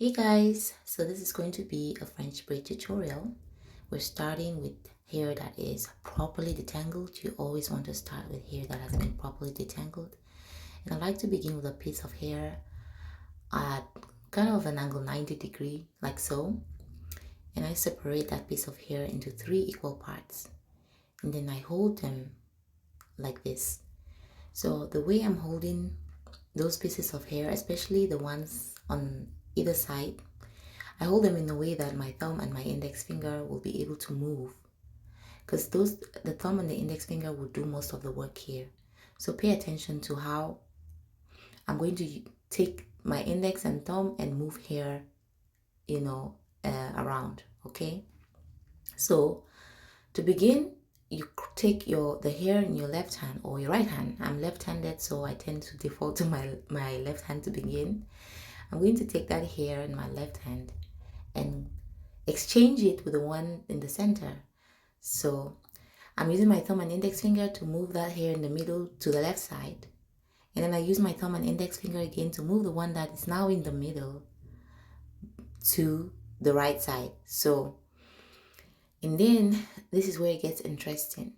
Hey guys, so this is going to be a French braid tutorial. We're starting with hair that is properly detangled. You always want to start with hair that has been properly detangled. And I like to begin with a piece of hair at kind of an angle 90 degree, like so. And I separate that piece of hair into 3 equal parts. And then I hold them like this. So the way I'm holding those pieces of hair, especially the ones on either side, I hold them in a way that my thumb and my index finger will be able to move, because the thumb and the index finger will do most of the work here. So pay attention to how I'm going to take my index and thumb and move hair, around, okay? So to begin, you take the hair in your left hand or your right hand. I'm left-handed, so I tend to default to my left hand to begin. I'm going to take that hair in my left hand and exchange it with the one in the center. So I'm using my thumb and index finger to move that hair in the middle to the left side. And then I use my thumb and index finger again to move the one that is now in the middle to the right side. And then this is where it gets interesting.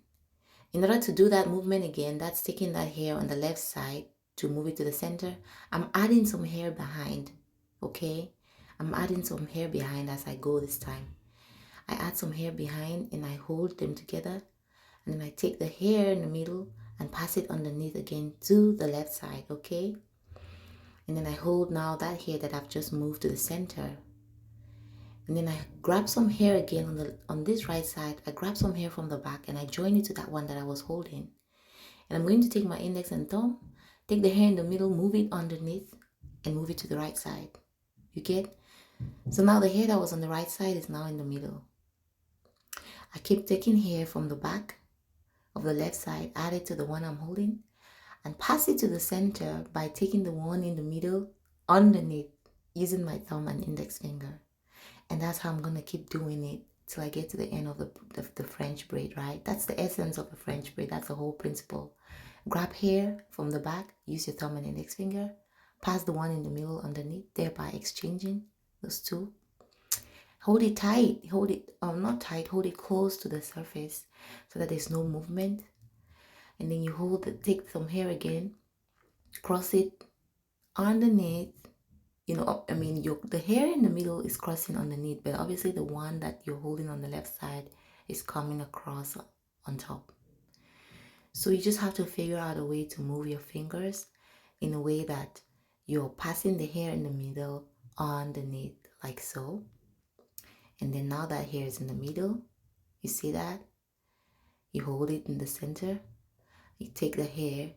In order to do that movement again, that's taking that hair on the left side to move it to the center. I'm adding some hair behind, okay? I'm adding some hair behind as I go this time. I add some hair behind and I hold them together. And then I take the hair in the middle and pass it underneath again to the left side, okay? And then I hold now that hair that I've just moved to the center. And then I grab some hair again on this right side. I grab some hair from the back and I join it to that one that I was holding. And I'm going to take my index and thumb, take the hair in the middle, move it underneath, and move it to the right side. You get? So now the hair that was on the right side is now in the middle. I keep taking hair from the back of the left side, add it to the one I'm holding, and pass it to the center by taking the one in the middle underneath using my thumb and index finger. And that's how I'm going to keep doing it till I get to the end of the French braid, right? That's the essence of the French braid. That's the whole principle. Grab hair from the back, use your thumb and index finger, pass the one in the middle underneath, thereby exchanging those two. Hold it tight, not tight, hold it close to the surface so that there's no movement. And then you take some hair again, cross it underneath. The hair in the middle is crossing underneath, but obviously the one that you're holding on the left side is coming across on top. So you just have to figure out a way to move your fingers in a way that you're passing the hair in the middle underneath, like so. And then now that hair is in the middle, you see that? You hold it in the center. You take the hair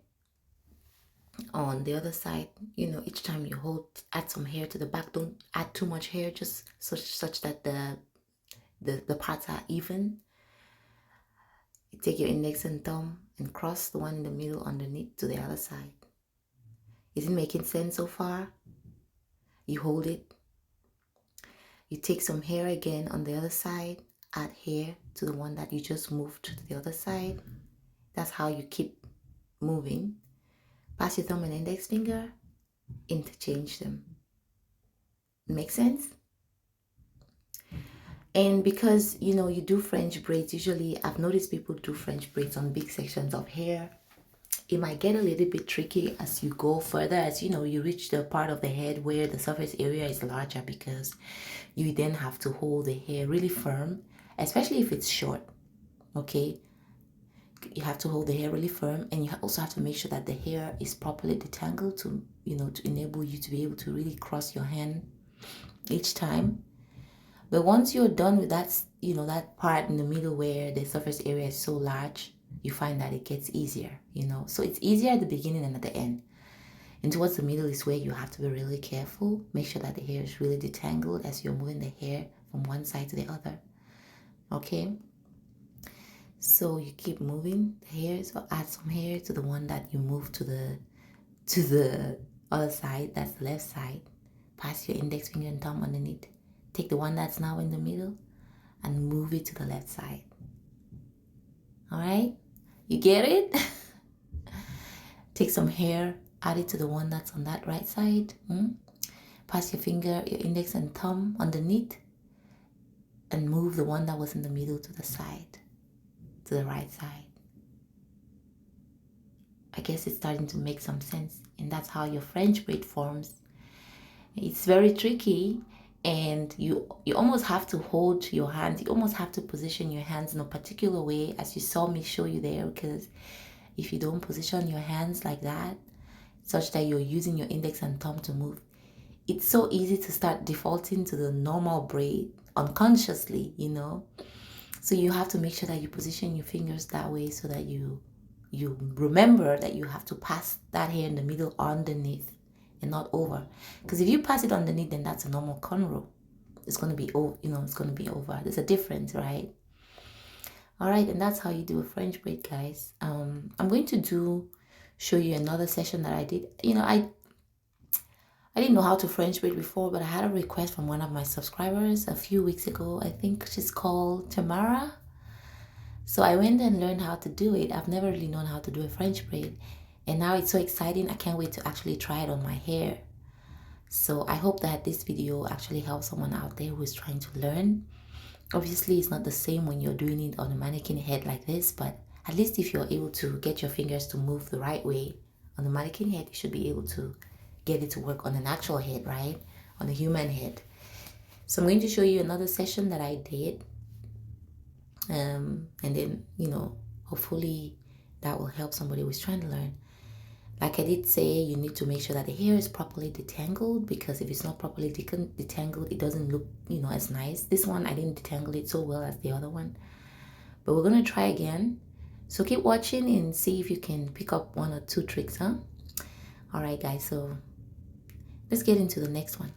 on the other side. Each time you add some hair to the back. Don't add too much hair, just such that the parts are even. You take your index and thumb and cross the one in the middle underneath to the other side. Is it making sense so far? You hold it. You take some hair again on the other side, add hair to the one that you just moved to the other side. That's how you keep moving. Pass your thumb and index finger, interchange them. Make sense? And because, you do French braids, usually I've noticed people do French braids on big sections of hair. It might get a little bit tricky as you go further, as you reach the part of the head where the surface area is larger, because you then have to hold the hair really firm, especially if it's short, okay? You have to hold the hair really firm, and you also have to make sure that the hair is properly detangled to enable you to be able to really cross your hand each time. But once you're done with that, that part in the middle where the surface area is so large, you find that it gets easier, So it's easier at the beginning and at the end. And towards the middle is where you have to be really careful. Make sure that the hair is really detangled as you're moving the hair from one side to the other. Okay? So you keep moving the hair. So add some hair to the one that you move to the other side. That's the left side. Pass your index finger and thumb underneath. Take the one that's now in the middle and move it to the left side. All right? You get it? Take some hair, add it to the one that's on that right side. pass your finger, your index and thumb underneath, and move the one that was in the middle to the side, to the right side. I guess it's starting to make some sense, and that's how your French braid forms. It's very tricky, and you almost have to hold your hands. You almost have to position your hands in a particular way, as you saw me show you there, because if you don't position your hands like that, such that you're using your index and thumb to move, it's so easy to start defaulting to the normal braid unconsciously, you know. So you have to make sure that you position your fingers that way, so that you remember that you have to pass that hair in the middle underneath and not over. Because if you pass it underneath, then that's a normal cornrow. It's going to be over, you know, it's going to be over. There's a difference, right? All right, and that's how you do a French braid, guys. I'm going to show you another session that I did. You know, I didn't know how to French braid before, but I had a request from one of my subscribers a few weeks ago. I think she's called Tamara. So I went and learned how to do it. I've never really known how to do a French braid, and now it's so exciting. I can't wait to actually try it on my hair. So I hope that this video actually helps someone out there who is trying to learn. Obviously, it's not the same when you're doing it on a mannequin head like this, but at least if you're able to get your fingers to move the right way on the mannequin head, you should be able to get it to work on an actual head, right? On a human head. So I'm going to show you another session that I did. And then, you know, hopefully that will help somebody who's trying to learn. Like I did say, you need to make sure that the hair is properly detangled, because if it's not properly detangled, it doesn't look, you know, as nice. This one, I didn't detangle it so well as the other one, but we're going to try again. So keep watching and see if you can pick up 1 or 2 tricks, huh? All right, guys, so let's get into the next one.